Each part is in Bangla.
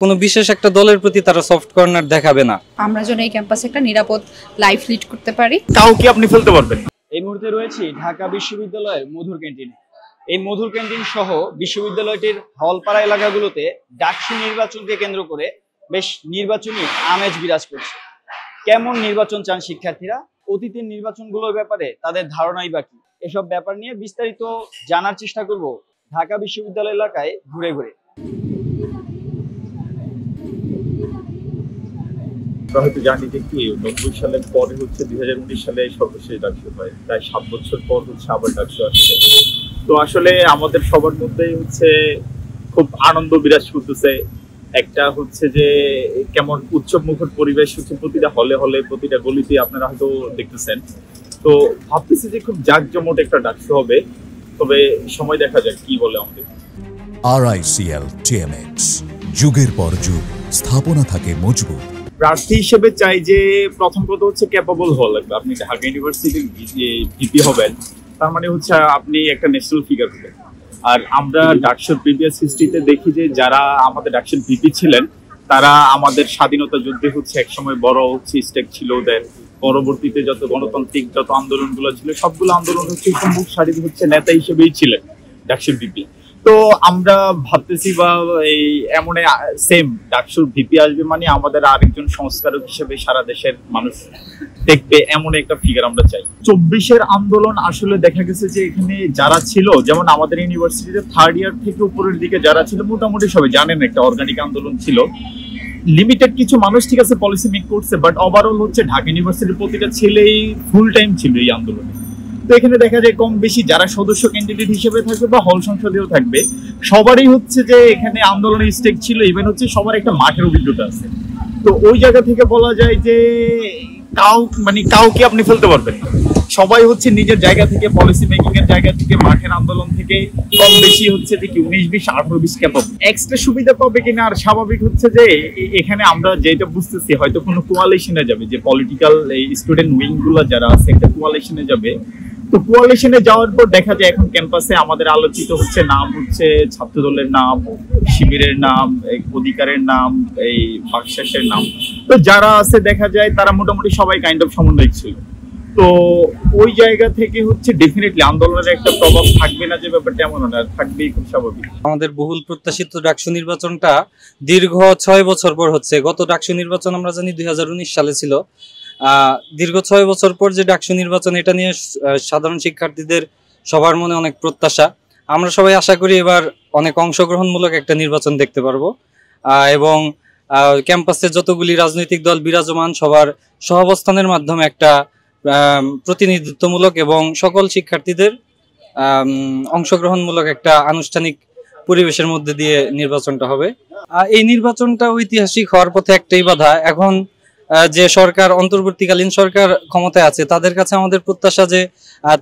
কোনো বিশেষ একটা দলের প্রতি তারা সফট কর্নার দেখাবে না। আমরা যেন এই ক্যাম্পাসে একটা নিরাপদ লাইফ লিড করতে পারি। কাউকে আপনি ফেলতে পারবেন। এই মুহূর্তে রয়েছি ঢাকা বিশ্ববিদ্যালয়ের মধুর ক্যান্টিনে। এই মধুর ক্যান্টিন সহ বিশ্ববিদ্যালয়টির হলপাড়া এলাকাগুলোতে ডাকসু নির্বাচনকে কেন্দ্র করে বেশ নির্বাচনী আমেজ বিরাজ করছে। কেমন নির্বাচন চান শিক্ষার্থীরা, অতীতের নির্বাচনগুলোর ব্যাপারে তাদের ধারণাই বাকি, এসব ব্যাপার নিয়ে বিস্তারিত জানার চেষ্টা করব ঢাকা বিশ্ববিদ্যালয় এলাকায় ঘুরে ঘুরে। হয়তো জানি যে কি 90 সালের পরে হচ্ছে 2019 সালে সর্বশেষ ডাকসু হয়, প্রায় 7 বছর পর হচ্ছে আবার ডাকসু আসছে। তো আসলে আমাদের সবার মধ্যেই হচ্ছে খুব আনন্দ বিরাজ করতেছে। একটা হচ্ছে যে কেমন উৎসব মুখর পরিবেশ হচ্ছে প্রতিটা হলে হলে প্রতিটা গলিতে আপনারা হয়তো দেখতেছেন। তো ভাবতেছি যে খুব জাঁকজমট একটা ডাকসু হবে, তবে সময় দেখা যাক কি বলে আমাদের। RICL TMX, যুগের পর যুগ স্থাপনা থাকে মজবুত। প্রার্থী হিসেবে চাই যে প্রথম কথা হচ্ছে ক্যাপাবল হওয়া লাগবে। আপনি ঢাকা ইউনিভার্সিটির ভিপি হবেন, তার মানে হচ্ছে আপনি একটা ন্যাশনাল ফিগার হবেন। আর আমরা ডাকসুর প্রিভিয়াস হিস্ট্রিতে দেখি যে যারা আমাদের ডাকসুর ভিপি ছিলেন তারা আমাদের স্বাধীনতা যুদ্ধে হচ্ছে একসময় বড় হচ্ছে স্টেক ছিল ওদের। পরবর্তীতে যত গণতান্ত্রিক যত আন্দোলনগুলো ছিল সবগুলো আন্দোলন হচ্ছে সম্মুখ সারির হচ্ছে নেতা হিসেবেই ছিলেন ডাকসুর ভিপি। তো আমরা ভাবতেছি বা এই এমন সেম ডাকসুর ভিপি আসবে মানে আমাদের আরেকজন সংস্কারক হিসেবে সারা দেশের মানুষ দেখবে এমন একটা ফিগার আমরা চাই। 24-এর আন্দোলন আসলে দেখা গেছে যে এখানে যারা ছিল, যেমন আমাদের ইউনিভার্সিটিতে থার্ড ইয়ার থেকে উপরের দিকে যারা ছিল মোটামুটি সবাই জানেন একটা অর্গানিক আন্দোলন ছিল। লিমিটেড কিছু মানুষ ঠিক আছে পলিসি মেক করছে, বাট ওভারঅল হচ্ছে ঢাকা ইউনিভার্সিটির প্রতিটা ছেলেই ফুল টাইম ছিল এই আন্দোলনে। তো এখানে দেখা যায় কম বেশি যারা সদস্য ক্যান্ডিডেট হিসেবে থাকবে বা হল সংসদেও থাকবে সবারই হচ্ছে যে এখানে আন্দোলনের স্টেক ছিল, ইভেন হচ্ছে সবার একটা মাঠের অভিজ্ঞতা আছে। তো ওই জায়গা থেকে বলা যায় যে কাউকে আপনি ফেলতে পারবেন না। সবাই হচ্ছে নিজের জায়গা থেকে পলিসি মেকিং এর জায়গা থেকে মাঠের আন্দোলন থেকে কম বেশি হচ্ছে যে কি 19-20 18-20 ক্যাপাবল। এক্সট্রা সুবিধা পাবে কিনা আর স্বাভাবিক হচ্ছে যে এখানে আমরা যেটা বুঝতেছি হয়তো কোনো কোয়ালিশনে যাবে, যে পলিটিক্যাল এই স্টুডেন্ট উইং গুলো যারা আছে একটা কোয়ালিশনে যাবে। তো কোয়ালিশনে যাওয়ার পর দেখা যায় এখন ক্যাম্পাসে আমাদের আলোচিত হচ্ছে নাম হচ্ছে ছাত্র দলের নাম, শিবিরের নাম, অধিকারের নাম, এই বাকশাসের নাম। তো যারা আছে দেখা যায় তারা মোটামুটি সবাই কাইন্ড অফ সমন্বয়ক ছিল। তো ওই জায়গা থেকে হচ্ছে ডেফিনেটলি আন্দোলনের একটা প্রভাব থাকবে না যে ব্যাপারটা এমন না, থাকবেই খুব স্বাভাবিক। আমাদের বহুল প্রত্যাশিত ডাকসু নির্বাচনটা দীর্ঘ 6 বছর পর হচ্ছে। গত ডাকসু নির্বাচন আমরা জানি 2019 সালে ছিল। দীর্ঘ 6 বছর পর যে ডাকসু নির্বাচন, এটা নিয়ে সাধারণ শিক্ষার্থীদের সবার মনে অনেক প্রত্যাশা। আমরা সবাই আশা করি এবার অনেক অংশগ্রহণমূলক একটা নির্বাচন দেখতে পারবো এবং ক্যাম্পাসে যতগুলি রাজনৈতিক দল বিরাজমান সবার সহাবস্থানের মাধ্যমে একটা প্রতিনিধিত্বমূলক এবং সকল শিক্ষার্থীদের অংশগ্রহণমূলক একটা আনুষ্ঠানিক পরিবেশের মধ্যে দিয়ে নির্বাচনটা হবে। এই নির্বাচনটা ঐতিহাসিক হওয়ার পথে একটাই বাধা, এখন যে সরকার অন্তর্বর্তীকালীন সরকার ক্ষমতায় আছে তাদের কাছে আমাদের প্রত্যাশা যে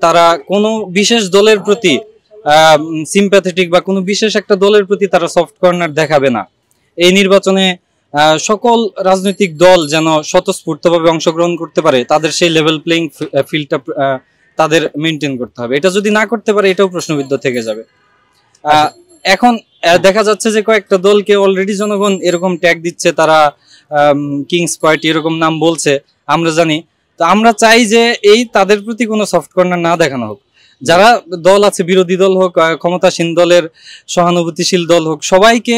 তারা কোনো বিশেষ দলের প্রতি সিম্প্যাথেটিক বা কোনো বিশেষ একটা দলের প্রতি তারা সফট কর্নার দেখাবে না। এই নির্বাচনে সকল রাজনৈতিক দল যেন স্বতঃস্ফূর্তভাবে অংশগ্রহণ করতে পারে, তাদের সেই লেভেল প্লেইং ফিল্ডটা তাদের মেনটেন করতে হবে। এটা যদি না করতে পারে এটাও প্রশ্নবিদ্ধ থেকে যাবে। এখন দেখা যাচ্ছে যে কয়েকটা দলকে অলরেডি জনগণ এরকম ট্যাগ দিচ্ছে, তারা কিংস পার্টি এরকম নাম বলছে আমরা জানি। তো আমরা চাই যে এই তাদের প্রতি কোনো সফট কর্নার না দেখানো হোক। যারা দল আছে, বিরোধী দল হোক, ক্ষমতাসীন দলের সহানুভূতিশীল দল হোক, সবাইকে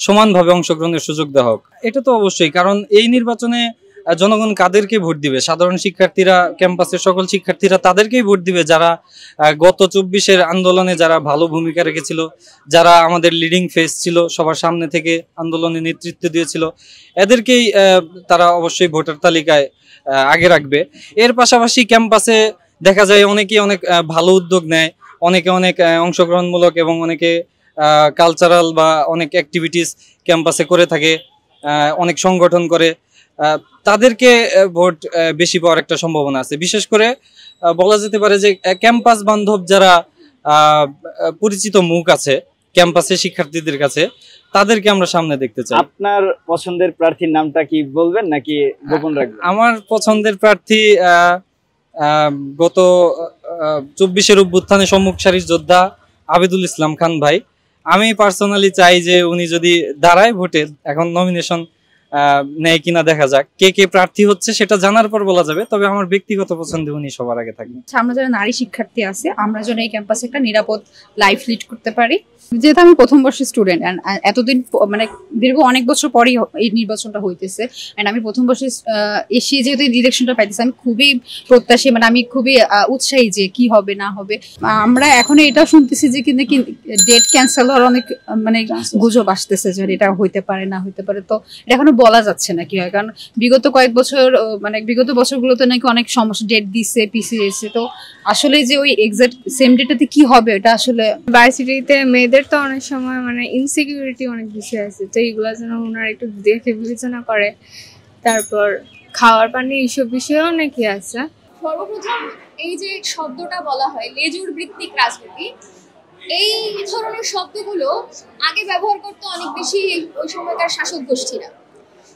সমানভাবে অংশগ্রহণের সুযোগ দেওয়া হোক। এটা তো অবশ্যই, কারণ এই নির্বাচনে জনগণ কাদেরকে ভোট দিবে? সাধারণ শিক্ষার্থীরা, ক্যাম্পাসের সকল শিক্ষার্থীরা তাদেরকেই ভোট দিবে যারা গত 24-এর আন্দোলনে যারা ভালো ভূমিকা রেখেছিল, যারা আমাদের লিডিং ফেস ছিল, সবার সামনে থেকে আন্দোলনে নেতৃত্ব দিয়েছিল, এদেরকেই তারা অবশ্যই ভোটার তালিকায় আগে রাখবে। এর পাশাপাশি ক্যাম্পাসে দেখা যায় অনেকেই অনেক ভালো উদ্যোগ নেয়, অনেকে অনেক অংশগ্রহণমূলক এবং অনেকে কালচারাল বা অনেক অ্যাক্টিভিটিস ক্যাম্পাসে করে থাকে, অনেক সংগঠন করে, তাদেরকে ভোট বেশি পাওয়ার একটা সম্ভাবনা আছে। বিশেষ করে বলা যেতে পারে যে ক্যাম্পাস বান্ধব যারা পরিচিত মুখ আছে ক্যাম্পাসের শিক্ষার্থীদের কাছে, তাদেরকে আমরা সামনে দেখতে চাই। আপনার পছন্দের প্রার্থীর নামটা কি বলবেন নাকি গোপন রাখবেন? আমার পছন্দের প্রার্থী গত 24-এর অভ্যুত্থানে সম্মুখ সারির যোদ্ধা আবেদুল ইসলাম খান ভাই। আমি পার্সোনালি চাই যে উনি যদি দাঁড়ায় ভোটে, এখন নমিনেশন নেয় কিনা দেখা যাক, কে কে প্রার্থী হচ্ছে সেটা জানার পর বলা যাবে, তবে আমার ব্যক্তিগত পছন্দে উনি সবার আগে থাকবেন। আমরা যারা নারী শিক্ষার্থী আছে আমরা যেন এই ক্যাম্পাসে একটা নিরাপদ লাইফ লিড করতে পারি। যেহেতু আমি প্রথম বর্ষের স্টুডেন্ট, এতদিন মানে দীর্ঘ অনেক বছর পরই এই নির্বাচনটা হইতেছে, এন্ড আমি প্রথম বর্ষে এসে যেহেতু ইলেকশনটা পাইতেছি, আমি খুবই প্রত্যাশী, মানে আমি খুবই উৎসাহী যে কি হবে না হবে। আমরা এখন এটা শুনতেছি যে কিন্তু ডেট ক্যান্সেল হওয়ার অনেক মানে গুজব আসতেছে যে এটা হইতে পারে না হইতে পারে, তো এটা এখনো বলা যাচ্ছে না কি হয়, কারণ বিগত কয়েক বছর মানে বিগত বছরগুলোতে নাকি অনেক সমস্যা, ডেট দিচ্ছে পিছিয়েছে, তো আসলে যে ওই এক্সাক্ট সেম ডেটাতে কি হবে এটা আসলে। ভার্সিটিতে মেয়েদের তো অনেক সময় মানে ইনসিকিউরিটি অনেক বিষয় আছে, তো এইগুলো যেন ওনারা একটু দেখে বিবেচনা করে। তারপর খাওয়ার পানি এইসব বিষয়েও নাকি আছে। সর্বপ্রথম এই যে শব্দটা বলা হয় লেজুর ভিত্তিক রাজনীতি, এই ধরনের শব্দগুলো আগে ব্যবহার করতে অনেক বেশি ওই সময়কার শাসক গোষ্ঠীরা।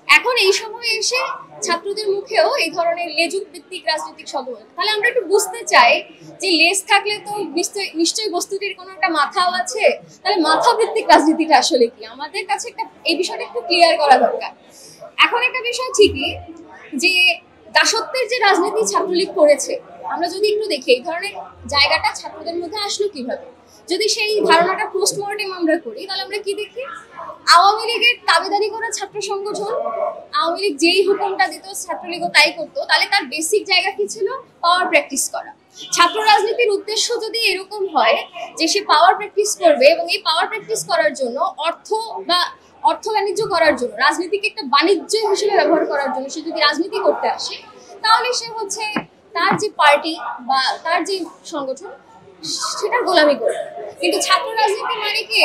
এখন এই সময় এসে ছাত্রদের মুখেও এই ধরনের লেজুর ভিত্তিক রাজনৈতিক শব্দ, তাহলে আমরা একটু বুঝতে চাই যে লেজ থাকলে তো নিশ্চয়ই বস্তুটির কোনো একটা মাথাও আছে, তাহলে মাথা ভিত্তিক রাজনীতিটা আসলে কি, আমাদের কাছে একটা এই বিষয়টা একটু ক্লিয়ার করা দরকার। এখন একটা বিষয় ঠিকই যে দাসত্বের যে রাজনীতি ছাত্রলীগ করেছে, আমরা যদি একটু দেখি এই ধরনের জায়গাটা ছাত্রদের মধ্যে আসলো কিভাবে, যদি সেই ধারণাটা পোস্টমর্টেম আমরা করি, তাহলে আমরা কি দেখি, আওয়ামী লীগের দাবিদারি করা ছাত্র সংগঠন, আওয়ামী লীগ যেই হুকুমটা দিত ছাত্রলীগও তাই করতো, তাহলে তার বেসিক জায়গা কি ছিল, পাওয়ার প্র্যাকটিস করা। ছাত্র রাজনীতির উদ্দেশ্য যদি এরকম হয় যে সে পাওয়ার প্র্যাকটিস করবে এবং এই পাওয়ার প্র্যাকটিস করার জন্য অর্থ বাণিজ্য করার জন্য, রাজনীতিকে একটা বাণিজ্য হিসেবে ব্যবহার করার জন্য সে যদি রাজনীতি করতে আসে, তাহলে সে হচ্ছে তার যে পার্টি বা তার যে সংগঠন সেটা গোলামি করবে। কিন্তু ছাত্র রাজনীতি মানে কি,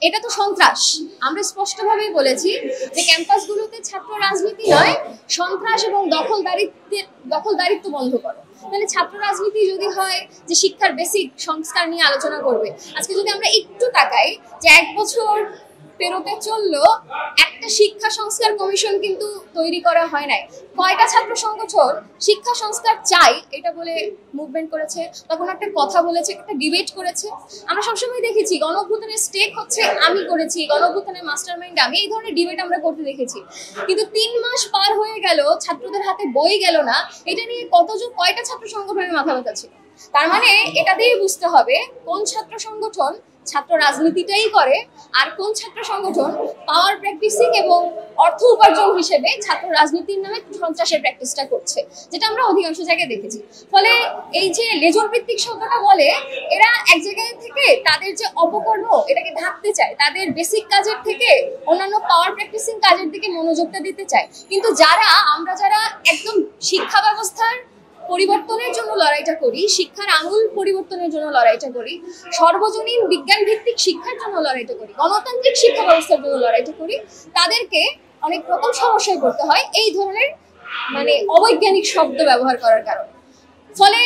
এটা তো সন্ত্রাস। আমরা স্পষ্টভাবেই বলেছি যে ক্যাম্পাসগুলোতে ছাত্র রাজনীতি নয়, সন্ত্রাস এবং দখলদারিত্ব বন্ধ করো। তাহলে ছাত্র রাজনীতি যদি হয় যে শিক্ষার বেসিক সংস্কার নিয়ে আলোচনা করবে, আজকে যদি আমরা একটু তাকাই যে 1 বছর পেরোতে চললো, একটা শিক্ষা সংস্কার কমিশন কিন্তু তৈরি করা হয় নাই। কয়টা ছাত্র সংগঠন শিক্ষা সংস্কার চাই এটা বলে মুভমেন্ট করেছে বা কোনো একটা কথা বলেছে, একটা ডিবেট করেছে? আমরা সবসময় দেখেছি গণঅভ্যুত্থানের স্টেক হচ্ছে আমি করেছি, গণঅভ্যুত্থানের মাস্টারমাইন্ড আমি, এই ধরনের ডিবেট আমরা করতে দেখেছি। কিন্তু 3 মাস পার হয়ে গেল, ছাত্রদের হাতে বই গেল না, এটা নিয়ে কয়টা ছাত্র সংগঠনের মাথা ব্যথা ছিল। তার মানে এটা দিয়েই বুঝতে হবে কোন ছাত্র সংগঠন ছাত্র রাজনীতিটাই করে আর কোন ছাত্র সংগঠন পাওয়ার প্র্যাকটিসিং এবং অর্থ উপার্জন হিসেবে ছাত্র রাজনীতির নামে সন্ত্রাসের প্র্যাকটিসটা করছে, যেটা আমরা অধিকাংশ জায়গায় দেখেছি। ফলে এই যে লেজুর ভিত্তিক শব্দটা বলে, এরা এক জায়গায় থেকে তাদের যে অপকর্ম এটাকে ঢাকতে চায়, তাদের বেসিক কাজের থেকে অন্যান্য পাওয়ার প্র্যাকটিসিং কাজের দিকে মনোযোগটা দিতে চায়। কিন্তু আমরা যারা একদম শিক্ষা ব্যবস্থার পরিবর্তনের জন্য লড়াইটা করি, শিক্ষার আমূল পরিবর্তনের জন্য লড়াইটা করি, সর্বজনীন বিজ্ঞান ভিত্তিক শিক্ষার জন্য লড়াইটা করি, গণতান্ত্রিক শিক্ষা ব্যবস্থার জন্য লড়াইটা করি, তাদেরকে অনেক রকম সমস্যায় পড়তে হয় এই ধরনের মানে অবৈজ্ঞানিক শব্দ ব্যবহার করার কারণে। ফলে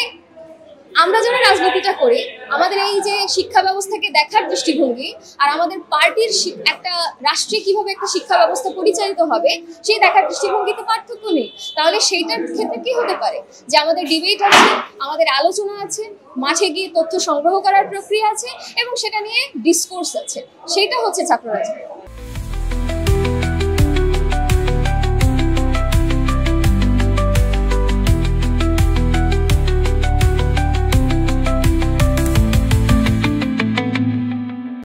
আমরা যারা রাজনীতিটা করি, আমাদের এই যে শিক্ষা ব্যবস্থাকে দেখার দৃষ্টিভঙ্গি আর আমাদের পার্টির একটা রাষ্ট্রে কিভাবে একটা শিক্ষা ব্যবস্থা পরিচালিত হবে সেই দেখার দৃষ্টিভঙ্গিতে পার্থক্য নেই। তাহলে সেইটার ক্ষেত্রে কি হতে পারে যে আমাদের ডিবেট আছে, আমাদের আলোচনা আছে, মাঠে গিয়ে তথ্য সংগ্রহ করার প্রক্রিয়া আছে এবং সেটা নিয়ে ডিসকোর্স আছে, সেটা হচ্ছে ছাত্র রাজনীতি।